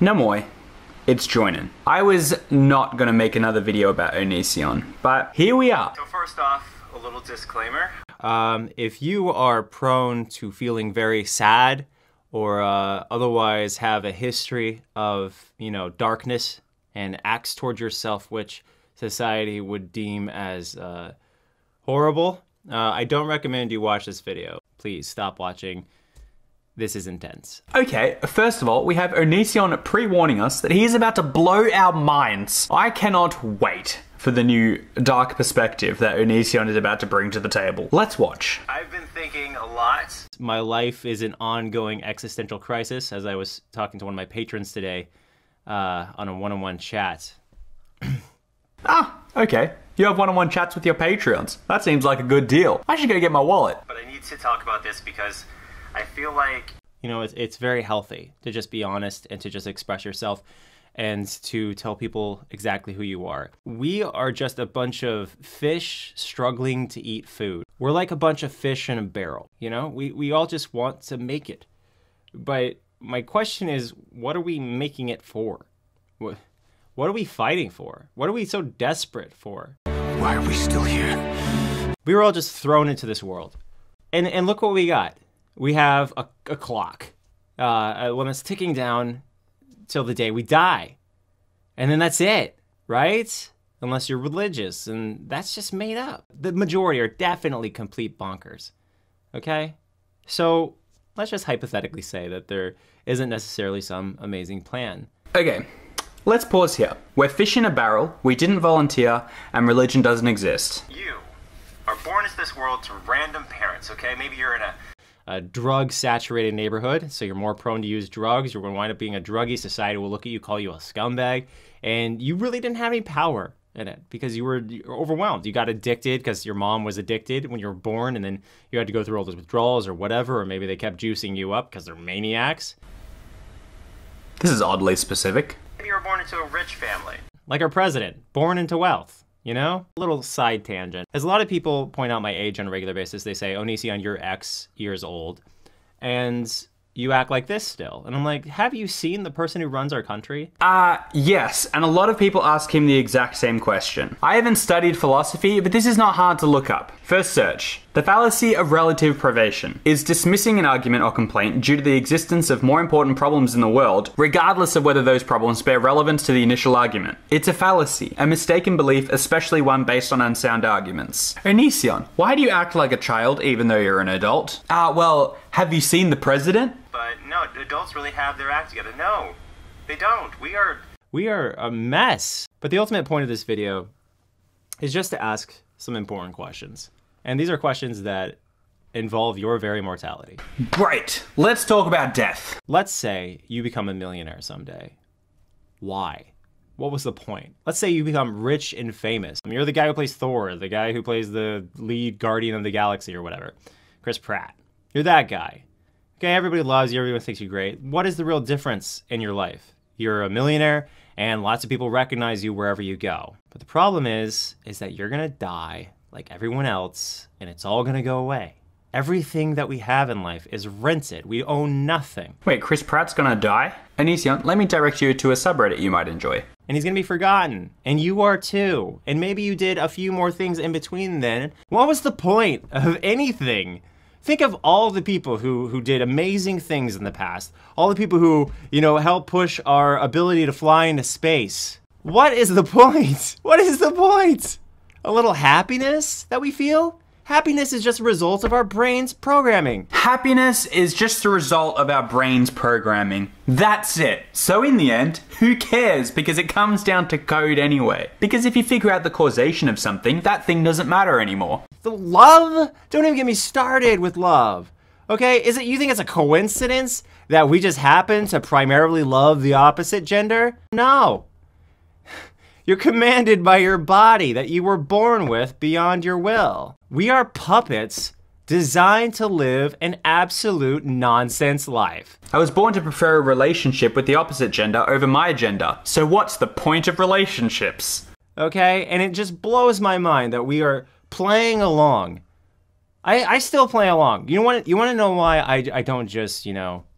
Namoy, it's Joinen. I was not gonna make another video about Onision, but here we are. So first off, a little disclaimer. If you are prone to feeling very sad or otherwise have a history of, darkness and acts towards yourself which society would deem as horrible, I don't recommend you watch this video. Please stop watching. This is intense. Okay, first of all, we have Onision pre-warning us that he is about to blow our minds. I cannot wait for the new dark perspective that Onision is about to bring to the table. Let's watch. I've been thinking a lot. My life is an ongoing existential crisis, as I was talking to one of my patrons today on a one-on-one chat. Okay. You have one-on-one chats with your Patreons. That seems like a good deal. I should go get my wallet. But I need to talk about this because I feel like... It's very healthy to just be honest and to just express yourself and to tell people exactly who you are. We are just a bunch of fish struggling to eat food. We're like a bunch of fish in a barrel, We all just want to make it. But my question is, what are we making it for? What are we fighting for? What are we so desperate for? Why are we still here? We were all just thrown into this world. And look what we got. We have a clock, one that's ticking down till the day we die. And then that's it, right? Unless you're religious, and that's just made up. The majority are definitely complete bonkers, okay? So let's just hypothetically say that there isn't necessarily some amazing plan. Okay, let's pause here. We're fish in a barrel, we didn't volunteer, and religion doesn't exist. You are born into this world to random parents, okay? Maybe you're in a drug-saturated neighborhood, so you're more prone to use drugs. You're going to wind up being a druggie. Society will look at you, call you a scumbag, and you really didn't have any power in it because you were overwhelmed. You got addicted because your mom was addicted when you were born, and then you had to go through all those withdrawals or whatever, or maybe they kept juicing you up because they're maniacs. This is oddly specific. Maybe you were born into a rich family. Like our president, born into wealth. A little side tangent. As a lot of people point out my age on a regular basis, they say, Onision, you're X years old, and you act like this still. And I'm like, have you seen the person who runs our country? Yes, and a lot of people ask him the exact same question. I haven't studied philosophy, but this is not hard to look up. First search. The fallacy of relative privation is dismissing an argument or complaint due to the existence of more important problems in the world, regardless of whether those problems bear relevance to the initial argument. It's a fallacy, a mistaken belief, especially one based on unsound arguments. Onision, why do you act like a child even though you're an adult? Well, have you seen the president? But no, adults really have their act together. No, they don't. We are a mess. But the ultimate point of this video is just to ask some important questions. And these are questions that involve your very mortality. Great. Let's talk about death. Let's say you become a millionaire someday. Why? What was the point? Let's say you become rich and famous. You're the guy who plays Thor, the guy who plays the lead Guardian of the Galaxy or whatever. Chris Pratt. You're that guy. Okay, everybody loves you, everyone thinks you're great. What is the real difference in your life? You're a millionaire, and lots of people recognize you wherever you go. But the problem is that you're gonna die like everyone else, and it's all gonna go away. Everything that we have in life is rented. We own nothing. Wait, Chris Pratt's gonna die? Onision, let me direct you to a subreddit you might enjoy. And he's gonna be forgotten. And you are too. And maybe you did a few more things in between then. What was the point of anything? Think of all the people who did amazing things in the past. All the people who, helped push our ability to fly into space. What is the point? What is the point? A little happiness that we feel? Happiness is just a result of our brain's programming. Happiness is just the result of our brain's programming. That's it. So in the end, who cares? Because it comes down to code anyway. Because if you figure out the causation of something, that thing doesn't matter anymore. The love? Don't even get me started with love. Okay, you think it's a coincidence that we just happen to primarily love the opposite gender? No. You're commanded by your body that you were born with beyond your will. We are puppets designed to live an absolute nonsense life. I was born to prefer a relationship with the opposite gender over my gender. So what's the point of relationships? Okay, and it just blows my mind that we are playing along. I still play along. You want to know why I don't just,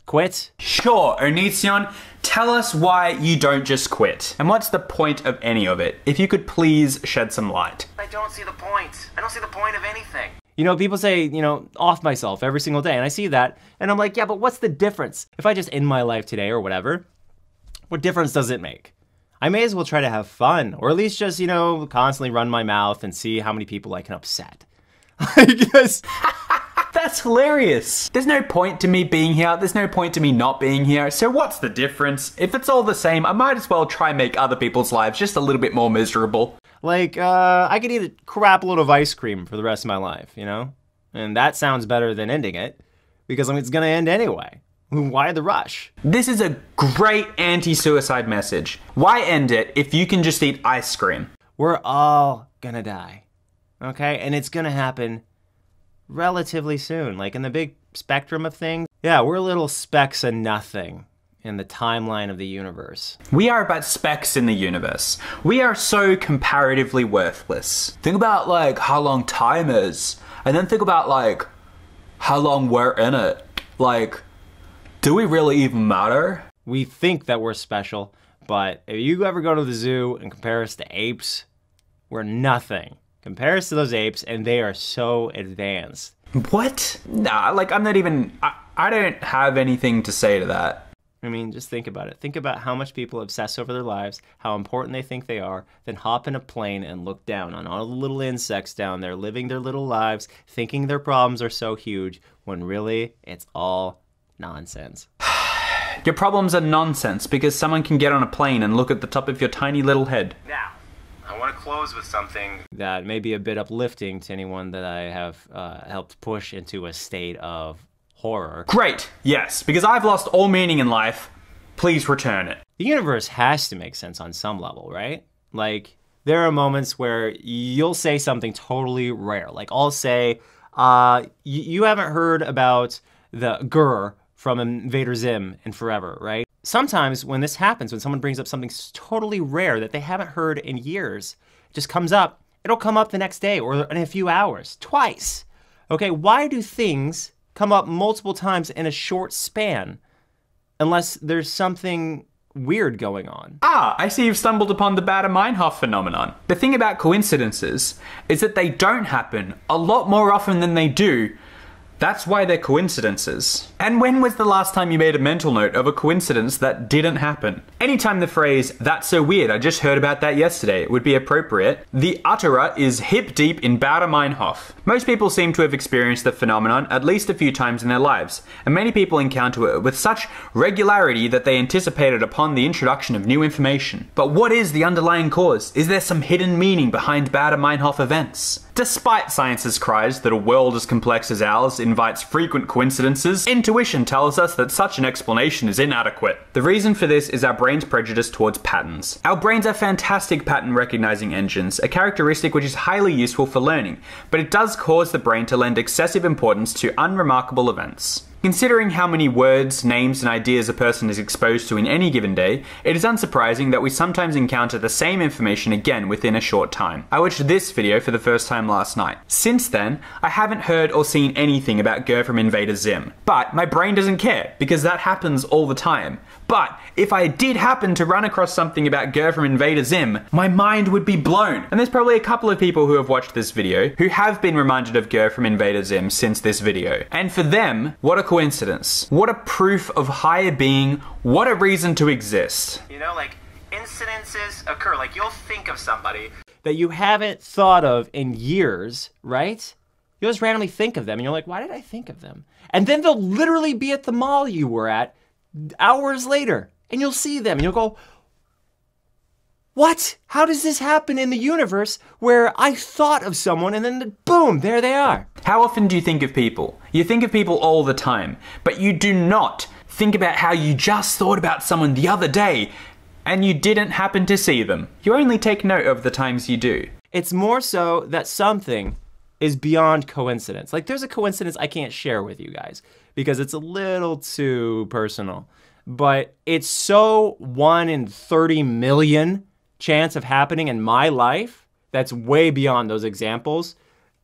Quit? Sure, Onision, tell us why you don't just quit. And what's the point of any of it? If you could please shed some light. I don't see the point. I don't see the point of anything. You know, people say, you know, off myself every single day, and I see that, and I'm like, yeah, but what's the difference? If I just end my life today or whatever, what difference does it make? I may as well try to have fun, or at least just, you know, constantly run my mouth and see how many people I can upset. Because that's hilarious. There's no point to me being here. There's no point to me not being here. So what's the difference? If it's all the same, I might as well try and make other people's lives just a little bit more miserable. Like, I could eat a crap load of ice cream for the rest of my life, you know? And that sounds better than ending it, because I mean, it's gonna end anyway. Why the rush? This is a great anti-suicide message. Why end it if you can just eat ice cream? We're all gonna die, okay? And it's gonna happen relatively soon. Like in the big spectrum of things, yeah, we're little specks of nothing in the timeline of the universe. We are but specks in the universe. We are so comparatively worthless. Think about like how long time is, and then think about like how long we're in it. Like, do we really even matter? We think that we're special, but if you ever go to the zoo and compare us to apes, we're nothing. Compare us to those apes, and they are so advanced. What? Nah, like I'm not even, I don't have anything to say to that. I mean, just think about it. Think about how much people obsess over their lives, how important they think they are, then hop in a plane and look down on all the little insects down there living their little lives, thinking their problems are so huge, when really, it's all nonsense. Your problems are nonsense because someone can get on a plane and look at the top of your tiny little head. Now, I want to close with something that may be a bit uplifting to anyone that I have helped push into a state of horror. Great, yes, because I've lost all meaning in life. Please return it. The universe has to make sense on some level, right? Like, there are moments where you'll say something totally rare. Like, I'll say, you haven't heard about the grr from Invader Zim in forever, right? Sometimes when this happens, when someone brings up something totally rare that they haven't heard in years, it just comes up. It'll come up the next day or in a few hours, twice. Okay, why do things come up multiple times in a short span unless there's something weird going on? Ah, I see you've stumbled upon the Baader-Meinhof phenomenon. The thing about coincidences is that they don't happen a lot more often than they do. That's why they're coincidences. And when was the last time you made a mental note of a coincidence that didn't happen? Anytime the phrase, "that's so weird, I just heard about that yesterday," would be appropriate, the utterer is hip deep in Baader-Meinhof. Most people seem to have experienced the phenomenon at least a few times in their lives, and many people encounter it with such regularity that they anticipate it upon the introduction of new information. But what is the underlying cause? Is there some hidden meaning behind Baader-Meinhof events? Despite science's cries that a world as complex as ours invites frequent coincidences, intuition tells us that such an explanation is inadequate. The reason for this is our brain's prejudice towards patterns. Our brains are fantastic pattern recognizing engines, a characteristic which is highly useful for learning, but it does cause the brain to lend excessive importance to unremarkable events. Considering how many words, names, and ideas a person is exposed to in any given day, it is unsurprising that we sometimes encounter the same information again within a short time. I watched this video for the first time last night. Since then, I haven't heard or seen anything about Ger from Invader Zim. But my brain doesn't care, because that happens all the time. But if I did happen to run across something about Ger from Invader Zim, my mind would be blown. And there's probably a couple of people who have watched this video who have been reminded of Ger from Invader Zim since this video. And for them, what a coincidence. What a proof of higher being. What a reason to exist. You know, like, incidences occur. Like, you'll think of somebody that you haven't thought of in years, right? You'll just randomly think of them, and you're like, why did I think of them? And then they'll literally be at the mall you were at hours later, and you'll see them, and you'll go, what? How does this happen in the universe where I thought of someone, and then boom, there they are? How often do you think of people? You think of people all the time, but you do not think about how you just thought about someone the other day, and you didn't happen to see them. You only take note of the times you do. It's more so that something is beyond coincidence. Like, there's a coincidence I can't share with you guys because it's a little too personal, but it's so 1 in 30 million chance of happening in my life that's way beyond those examples.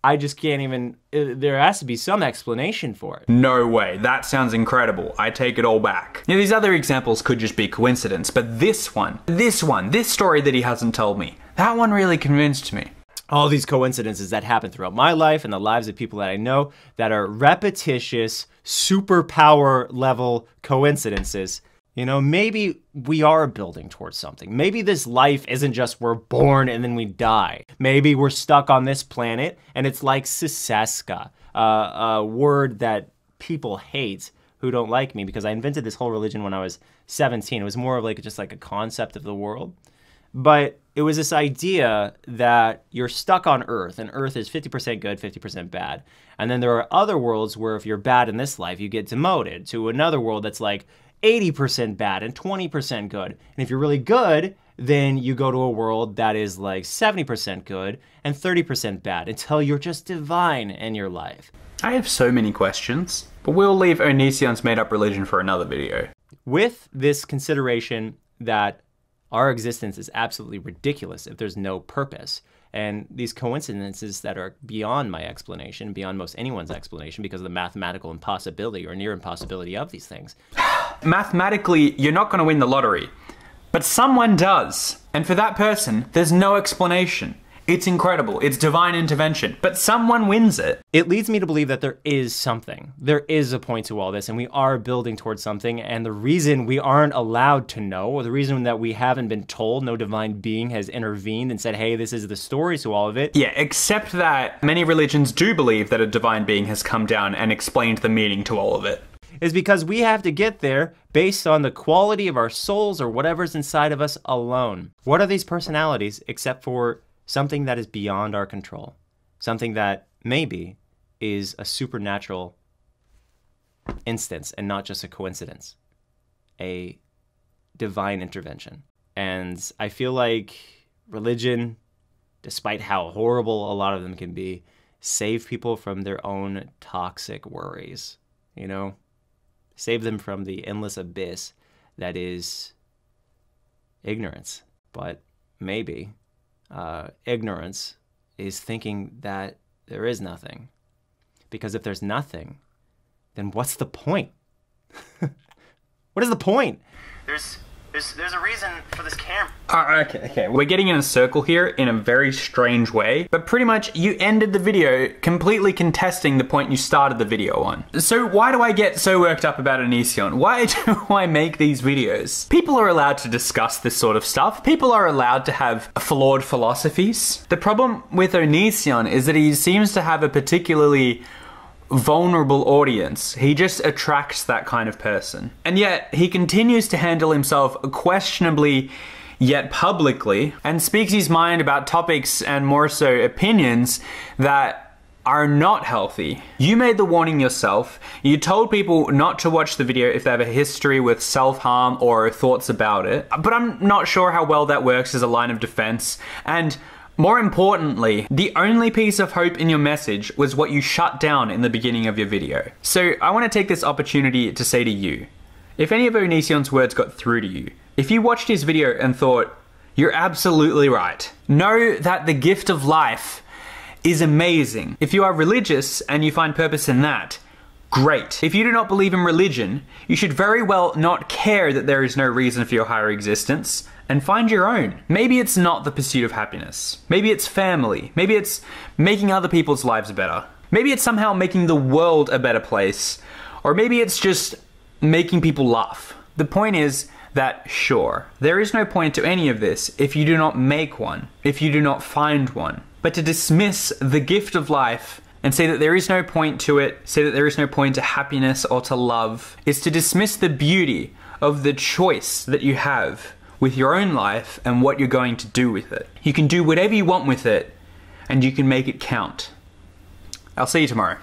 I just can't even, there has to be some explanation for it. No way, that sounds incredible. I take it all back. Now, these other examples could just be coincidence, but this story that he hasn't told me, that one really convinced me. All these coincidences that happen throughout my life and the lives of people that I know that are repetitious, superpower level coincidences. You know, maybe we are building towards something. Maybe this life isn't just we're born and then we die. Maybe we're stuck on this planet and it's like Siseska, a word that people hate who don't like me because I invented this whole religion when I was 17. It was more of like just like a concept of the world. But it was this idea that you're stuck on Earth, and Earth is 50% good, 50% bad. And then there are other worlds where if you're bad in this life, you get demoted to another world that's like 80% bad and 20% good. And if you're really good, then you go to a world that is like 70% good and 30% bad until you're just divine in your life. I have so many questions, but we'll leave Onision's made-up religion for another video. With this consideration that our existence is absolutely ridiculous if there's no purpose. And these coincidences that are beyond my explanation, beyond most anyone's explanation because of the mathematical impossibility or near impossibility of these things. Mathematically, you're not going to win the lottery, but someone does. And for that person, there's no explanation. It's incredible. It's divine intervention, but someone wins it. It leads me to believe that there is something. There is a point to all this, and we are building towards something. And the reason we aren't allowed to know, or the reason that we haven't been told, no divine being has intervened and said, hey, this is the story to all of it. Yeah, except that many religions do believe that a divine being has come down and explained the meaning to all of it. Is because we have to get there based on the quality of our souls or whatever's inside of us alone. What are these personalities except for something that is beyond our control? Something that maybe is a supernatural instance and not just a coincidence. A divine intervention. And I feel like religion, despite how horrible a lot of them can be, save people from their own toxic worries, you know? Save them from the endless abyss that is ignorance. But maybe ignorance is thinking that there is nothing. Because if there's nothing, then what's the point? What is the point? There's a reason for this camera. Okay. We're getting in a circle here in a very strange way, but pretty much you ended the video completely contesting the point you started the video on. So why do I get so worked up about Onision? Why do I make these videos? People are allowed to discuss this sort of stuff. People are allowed to have flawed philosophies. The problem with Onision is that he seems to have a particularly vulnerable audience. He just attracts that kind of person. And yet, he continues to handle himself questionably, yet publicly, and speaks his mind about topics and more so opinions that are not healthy. You made the warning yourself. You told people not to watch the video if they have a history with self-harm or thoughts about it. But I'm not sure how well that works as a line of defense. And more importantly, the only piece of hope in your message was what you shut down in the beginning of your video. So I want to take this opportunity to say to you, if any of Onision's words got through to you, if you watched his video and thought, you're absolutely right, know that the gift of life is amazing. If you are religious and you find purpose in that, great. If you do not believe in religion, you should very well not care that there is no reason for your higher existence, and find your own. Maybe it's not the pursuit of happiness. Maybe it's family. Maybe it's making other people's lives better. Maybe it's somehow making the world a better place. Or maybe it's just making people laugh. The point is that, sure, there is no point to any of this if you do not make one, if you do not find one. But to dismiss the gift of life and say that there is no point to it, say that there is no point to happiness or to love, is to dismiss the beauty of the choice that you have with your own life and what you're going to do with it. You can do whatever you want with it, and you can make it count. I'll see you tomorrow.